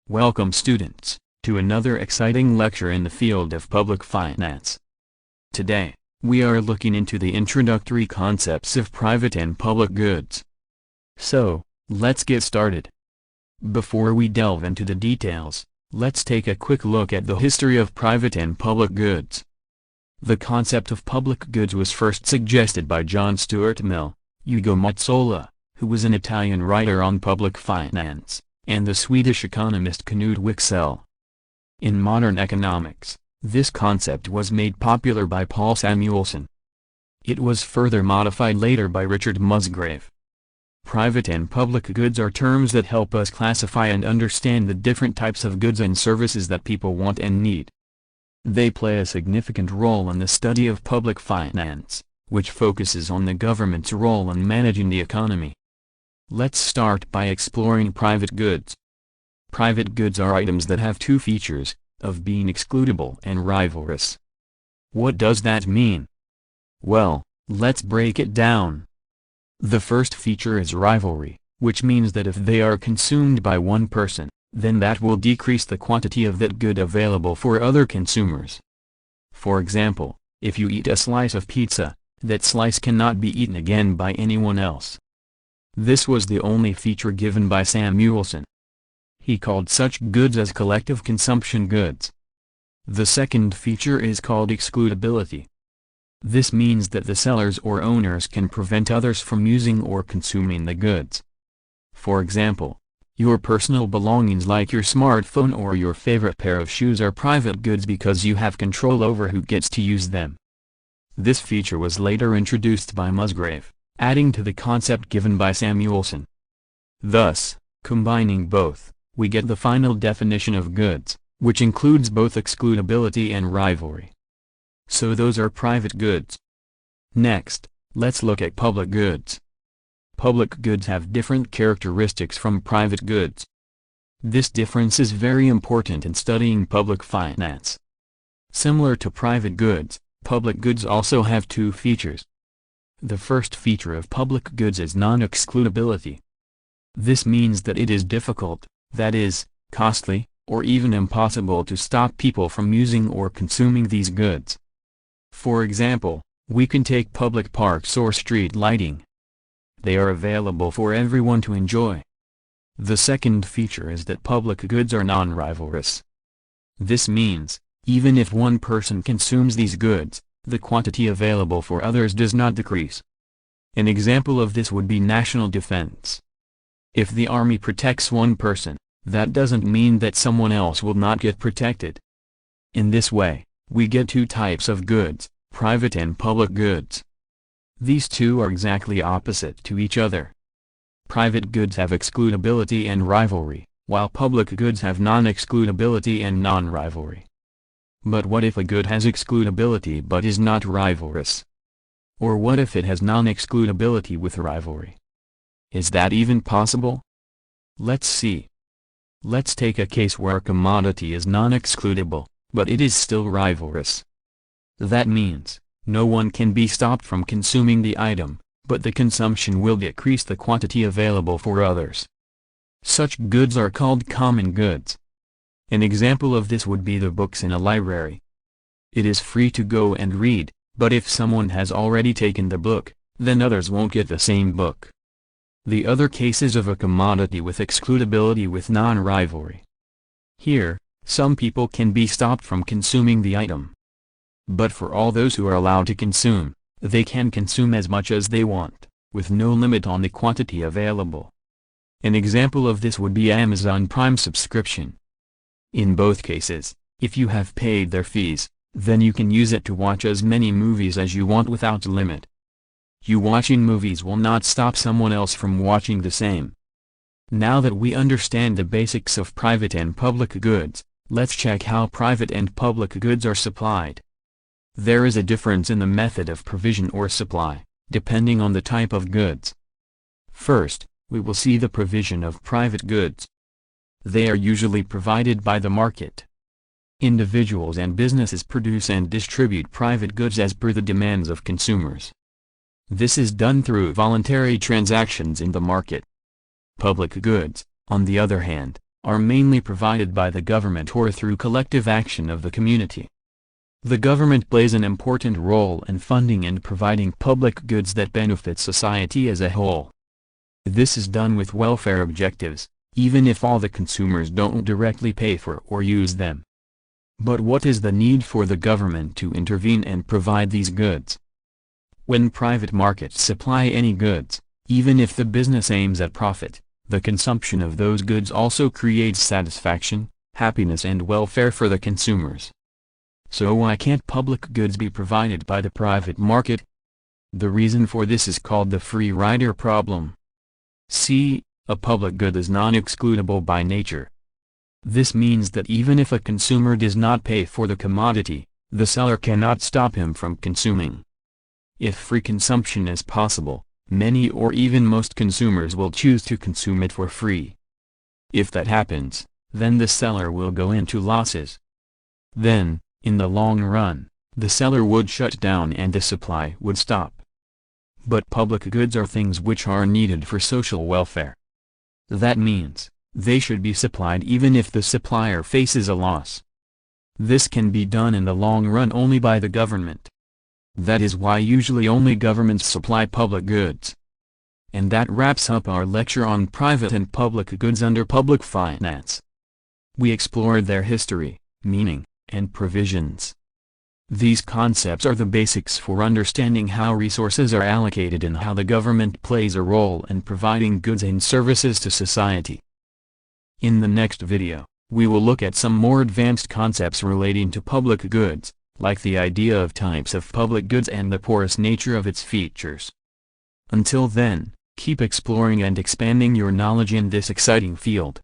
Welcome students, to another exciting lecture in the field of public finance. Today, we are looking into the introductory concepts of private and public goods. So, let's get started. Before we delve into the details, let's take a quick look at the history of private and public goods. The concept of public goods was first suggested by John Stuart Mill, Ugo Mazzola, who was an Italian writer on public finance, and the Swedish economist Knut Wicksell. In modern economics, this concept was made popular by Paul Samuelson. It was further modified later by Richard Musgrave. Private and public goods are terms that help us classify and understand the different types of goods and services that people want and need. They play a significant role in the study of public finance, which focuses on the government's role in managing the economy. Let's start by exploring private goods. Private goods are items that have two features, of being excludable and rivalrous. What does that mean? Well, let's break it down. The first feature is rivalry, which means that if they are consumed by one person, then that will decrease the quantity of that good available for other consumers. For example, if you eat a slice of pizza, that slice cannot be eaten again by anyone else. This was the only feature given by Samuelson. He called such goods as collective consumption goods. The second feature is called excludability. This means that the sellers or owners can prevent others from using or consuming the goods. For example, your personal belongings like your smartphone or your favorite pair of shoes are private goods because you have control over who gets to use them. This feature was later introduced by Musgrave, adding to the concept given by Samuelson. Thus, combining both, we get the final definition of goods, which includes both excludability and rivalry. So those are private goods. Next, let's look at public goods. Public goods have different characteristics from private goods. This difference is very important in studying public finance. Similar to private goods, public goods also have two features. The first feature of public goods is non-excludability. This means that it is difficult, that is, costly, or even impossible to stop people from using or consuming these goods. For example, we can take public parks or street lighting. They are available for everyone to enjoy. The second feature is that public goods are non-rivalrous. This means, even if one person consumes these goods, the quantity available for others does not decrease. An example of this would be national defense. If the army protects one person, that doesn't mean that someone else will not get protected. In this way, we get two types of goods, private and public goods. These two are exactly opposite to each other. Private goods have excludability and rivalry, while public goods have non-excludability and non-rivalry. But what if a good has excludability but is not rivalrous? Or what if it has non-excludability with rivalry? Is that even possible? Let's see. Let's take a case where a commodity is non-excludable, but it is still rivalrous. That means, no one can be stopped from consuming the item, but the consumption will decrease the quantity available for others. Such goods are called common goods. An example of this would be the books in a library. It is free to go and read, but if someone has already taken the book, then others won't get the same book. The other cases of a commodity with excludability with non-rivalry. Here, some people can be stopped from consuming the item. But for all those who are allowed to consume, they can consume as much as they want, with no limit on the quantity available. An example of this would be Amazon Prime subscription. In both cases, if you have paid their fees, then you can use it to watch as many movies as you want without limit. You watching movies will not stop someone else from watching the same. Now that we understand the basics of private and public goods, let's check how private and public goods are supplied. There is a difference in the method of provision or supply, depending on the type of goods. First, we will see the provision of private goods. They are usually provided by the market. Individuals and businesses produce and distribute private goods as per the demands of consumers. This is done through voluntary transactions in the market. Public goods, on the other hand, are mainly provided by the government or through collective action of the community. The government plays an important role in funding and providing public goods that benefit society as a whole. This is done with welfare objectives, even if all the consumers don't directly pay for or use them. But what is the need for the government to intervene and provide these goods? When private markets supply any goods, even if the business aims at profit, the consumption of those goods also creates satisfaction, happiness and welfare for the consumers. So why can't public goods be provided by the private market? The reason for this is called the free rider problem. C. A public good is non-excludable by nature. This means that even if a consumer does not pay for the commodity, the seller cannot stop him from consuming. If free consumption is possible, many or even most consumers will choose to consume it for free. If that happens, then the seller will go into losses. Then, in the long run, the seller would shut down and the supply would stop. But public goods are things which are needed for social welfare. That means, they should be supplied even if the supplier faces a loss. This can be done in the long run only by the government. That is why usually only governments supply public goods. And that wraps up our lecture on private and public goods under public finance. We explored their history, meaning, and provisions. These concepts are the basics for understanding how resources are allocated and how the government plays a role in providing goods and services to society. In the next video, we will look at some more advanced concepts relating to public goods, like the idea of types of public goods and the porous nature of its features. Until then, keep exploring and expanding your knowledge in this exciting field.